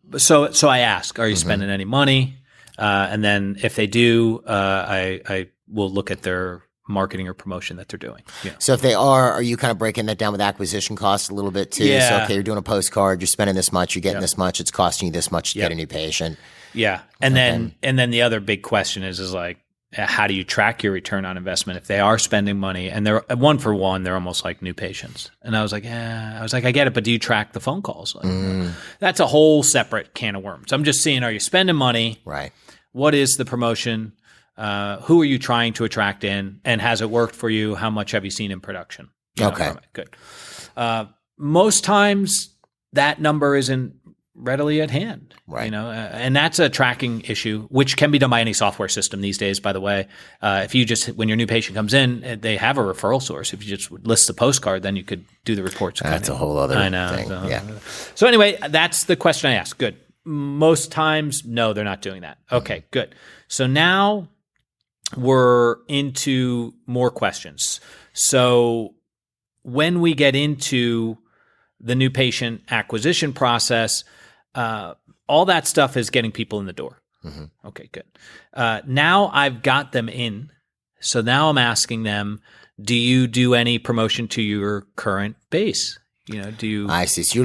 But so I ask, are you spending any money? And then if they do, I will look at their marketing or promotion that they're doing. Yeah. So if they are you kind of breaking that down with acquisition costs a little bit too? Yeah. So, okay, you're doing a postcard, you're spending this much, you're getting this much, it's costing you this much to get a new patient. Yeah. And then the other big question is like, how do you track your return on investment if they are spending money and they're one for one, they're almost like new patients. And I was like, I get it, but do you track the phone calls? Like, that's a whole separate can of worms. I'm just seeing, are you spending money? Right. What is the promotion? Who are you trying to attract in? And has it worked for you? How much have you seen in production? Okay. From it? Good. Most times that number isn't readily at hand, right? And that's a tracking issue, which can be done by any software system these days. By the way, if you just when your new patient comes in, they have a referral source. If you just list the postcard, then you could do the reports. That's a whole other thing. Yeah. So anyway, that's the question I asked. Good. Most times, no, they're not doing that. Okay, good. So now we're into more questions. So when we get into the new patient acquisition process, all that stuff is getting people in the door. Okay, good. Now I've got them in. So now I'm asking them, do you do any promotion to your current base? Do you? I see. So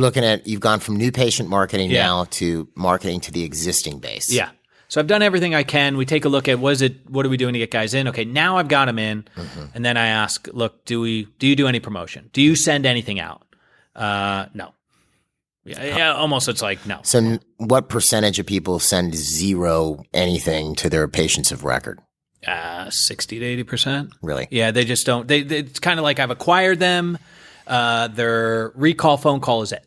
you've gone from new patient marketing now to marketing to the existing base. Yeah. So I've done everything I can. We take a look at what are we doing to get guys in? Okay, now I've got them in. And then I ask, look, do you do any promotion? Do you send anything out? No. Yeah, almost it's like no. So what percentage of people send zero anything to their patients of record? 60 to 80%. Really? Yeah, they just don't. It's kind of like I've acquired them. Their recall phone call is it.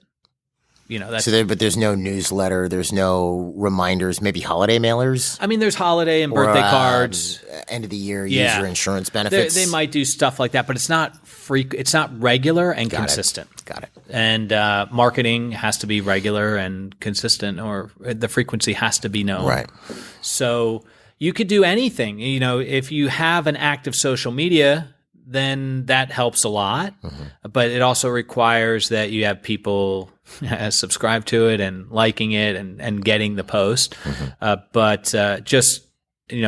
That's but there's no newsletter. There's no reminders. Maybe holiday mailers. I mean, there's holiday and birthday cards. End of the year, user insurance benefits. They might do stuff like that, but it's not It's not regular and consistent. Got it. And marketing has to be regular and consistent, or the frequency has to be known. Right. So you could do anything. If you have an active social media, then that helps a lot. But it also requires that you have people subscribe to it and liking it and getting the post. But just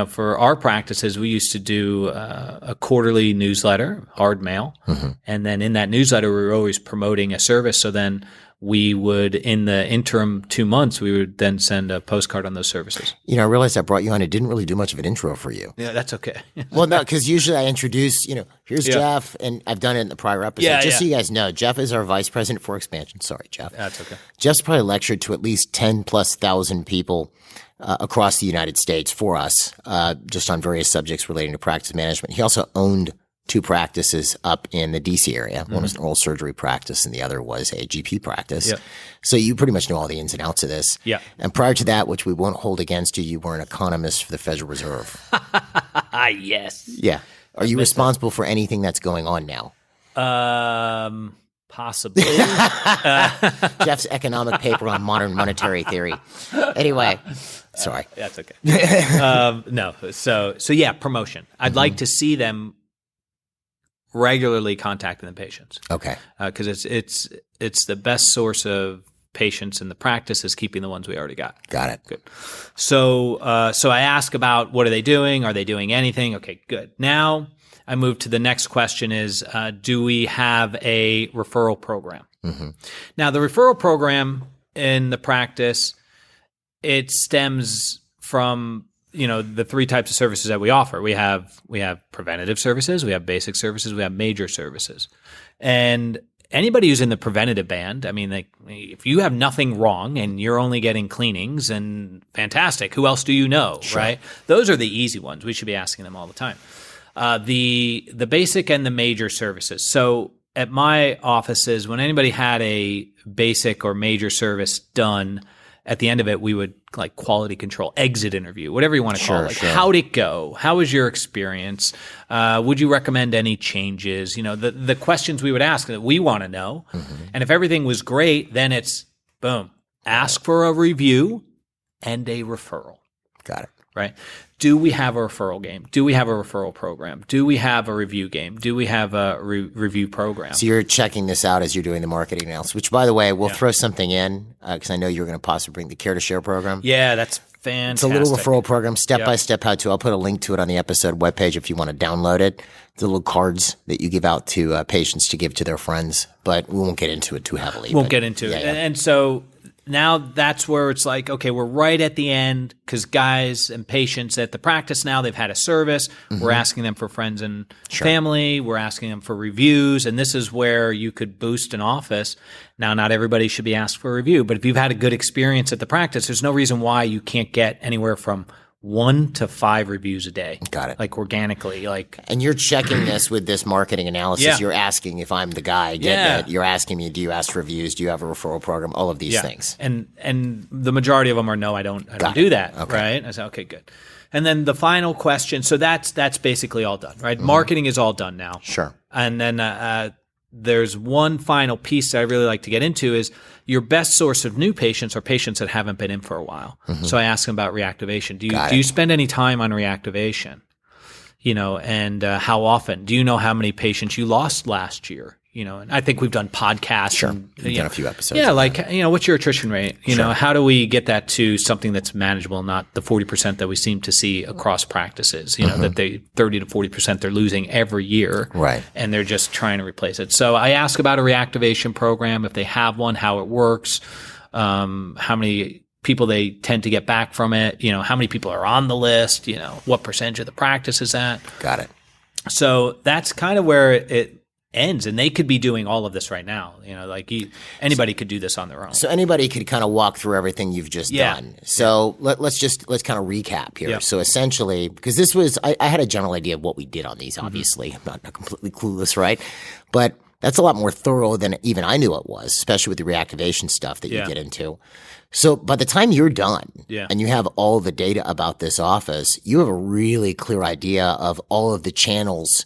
for our practices, we used to do a quarterly newsletter, hard mail. And then in that newsletter, we were always promoting a service. So then we would, in the interim 2 months, we would then send a postcard on those services. I realized I brought you on. I didn't really do much of an intro for you. Yeah, that's okay. Well, no, because usually I introduce, here's Jeff, and I've done it in the prior episode. So you guys know, Jeff is our vice president for expansion. Sorry, Jeff. That's okay. Jeff's probably lectured to at least 10,000+ people across the United States for us, just on various subjects relating to practice management. He also owned two practices up in the DC area. One was an oral surgery practice and the other was a GP practice. Yep. So you pretty much know all the ins and outs of this. Yeah. And prior to that, which we won't hold against you, you were an economist for the Federal Reserve. Yes. Yeah. Are you responsible for anything that's going on now? Possibly. Jeff's economic paper on modern monetary theory. Anyway, sorry. That's okay. No. So yeah, promotion. I'd like to see them regularly contacting the patients. Okay. Because it's the best source of patients in the practice is keeping the ones we already got. Got it. Good. So I ask about what are they doing? Are they doing anything? Okay, good. Now I move to the next question is, do we have a referral program? Mm-hmm. Now the referral program in the practice, it stems from the three types of services that we offer. We have preventative services, we have basic services, we have major services. And anybody who's in the preventative band, I mean, if you have nothing wrong and you're only getting cleanings, and fantastic, who else do you know, sure. Right? Those are the easy ones. We should be asking them all the time. The basic and the major services. So at my offices, when anybody had a basic or major service done, at the end of it, we would like quality control, exit interview, whatever you want to call it. Sure. How'd it go? How was your experience? Would you recommend any changes? The questions we would ask that we want to know. Mm-hmm. And if everything was great, then it's boom, ask for a review and a referral. Got it. Right? Do we have a referral game? Do we have a referral program? Do we have a review game? Do we have a review program? So you're checking this out as you're doing the marketing analysis, which, by the way, we'll throw something in because I know you're going to possibly bring the Care to Share program. Yeah, that's fantastic. It's a little referral program, step-by-step how to. I'll put a link to it on the episode webpage if you want to download it. The little cards that you give out to patients to give to their friends, but we won't get into it too heavily. Won't get into it. And so now that's where it's like, okay, we're right at the end because guys and patients at the practice now, they've had a service. Mm-hmm. We're asking them for friends and family. We're asking them for reviews. And this is where you could boost an office. Now, not everybody should be asked for a review, but if you've had a good experience at the practice, there's no reason why you can't get anywhere from 1 to 5 reviews a day. Got it. Like organically. And you're checking this with this marketing analysis. Yeah. You're asking if I'm the guy. Get it. You're asking me, do you ask for reviews? Do you have a referral program? All of these things. And the majority of them are no, I don't do that. Okay. Right? I say, okay, good. And then the final question. So that's basically all done, right? Mm-hmm. Marketing is all done now. Sure. And then there's one final piece that I really like to get into is your best source of new patients are patients that haven't been in for a while. Mm-hmm. So I ask them about reactivation. Do you spend any time on reactivation? And how often? Do you know how many patients you lost last year? And I think we've done podcasts. Sure. We've done a few episodes. Yeah. What's your attrition rate? How do we get that to something that's manageable, not the 40% that we seem to see across practices, mm-hmm. that 30 to 40% they're losing every year. Right. And they're just trying to replace it. So I ask about a reactivation program, if they have one, how it works, how many people they tend to get back from it, how many people are on the list, what percentage of the practice is that. Got it. So that's kind of where it ends, and they could be doing all of this right now. Anybody could do this on their own. So anybody could kind of walk through everything you've just done. So let's kind of recap here. Yep. So essentially, because this was, I had a general idea of what we did on these. Obviously, mm-hmm. I'm not completely clueless, right? But that's a lot more thorough than even I knew it was, especially with the reactivation stuff that you get into. So by the time you're done and you have all the data about this office, you have a really clear idea of all of the channels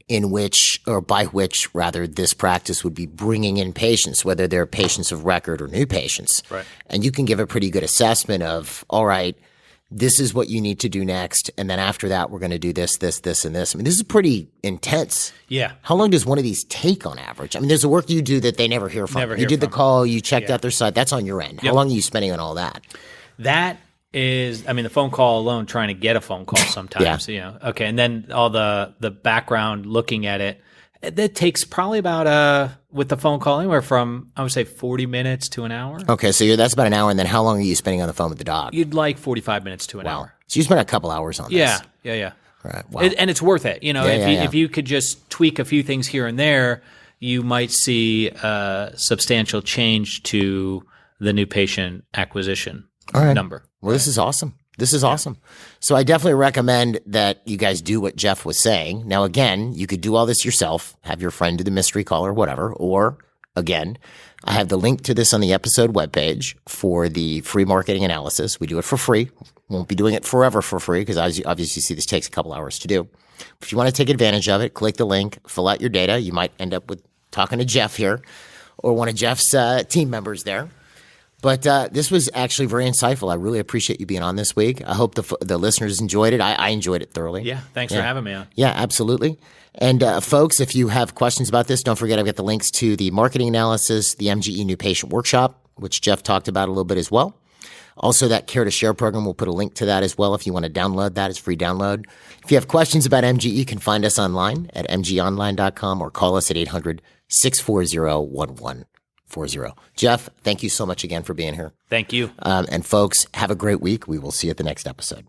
in which, or by which rather, this practice would be bringing in patients, whether they're patients of record or new patients. Right. And you can give a pretty good assessment of, all right, this is what you need to do next. And then after that, we're going to do this, this, this, and this. I mean, this is pretty intense. Yeah. How long does one of these take on average? I mean, there's the work you do that they never hear from. You did the call, you checked out their site. That's on your end. Yep. How long are you spending on all that? That is, the phone call alone, trying to get a phone call sometimes, okay. And then all the background looking at it, that takes probably about, with the phone call, anywhere from, I would say 40 minutes to an hour. Okay. So that's about an hour. And then how long are you spending on the phone with the dog? You'd like 45 minutes to an hour. So you spent a couple hours on this. Yeah. Right. Wow. And it's worth it. If you could just tweak a few things here and there, you might see substantial change to the new patient acquisition number. Well, this is awesome. This is awesome. So I definitely recommend that you guys do what Jeff was saying. Now, again, you could do all this yourself, have your friend do the mystery call or whatever, or again, I have the link to this on the episode webpage for the free marketing analysis. We do it for free. Won't be doing it forever for free because obviously you see this takes a couple hours to do. If you want to take advantage of it, click the link, fill out your data. You might end up with talking to Jeff here or one of Jeff's team members there. But this was actually very insightful. I really appreciate you being on this week. I hope the listeners enjoyed it. I enjoyed it thoroughly. Yeah, thanks for having me on. Yeah, absolutely. And folks, if you have questions about this, don't forget I've got the links to the marketing analysis, the MGE New Patient Workshop, which Jeff talked about a little bit as well. Also, that Care to Share program, we'll put a link to that as well if you want to download that. It's free download. If you have questions about MGE, you can find us online at mgonline.com or call us at 800-640-1140. Jeff, thank you so much again for being here. Thank you. And folks, have a great week. We will see you at the next episode.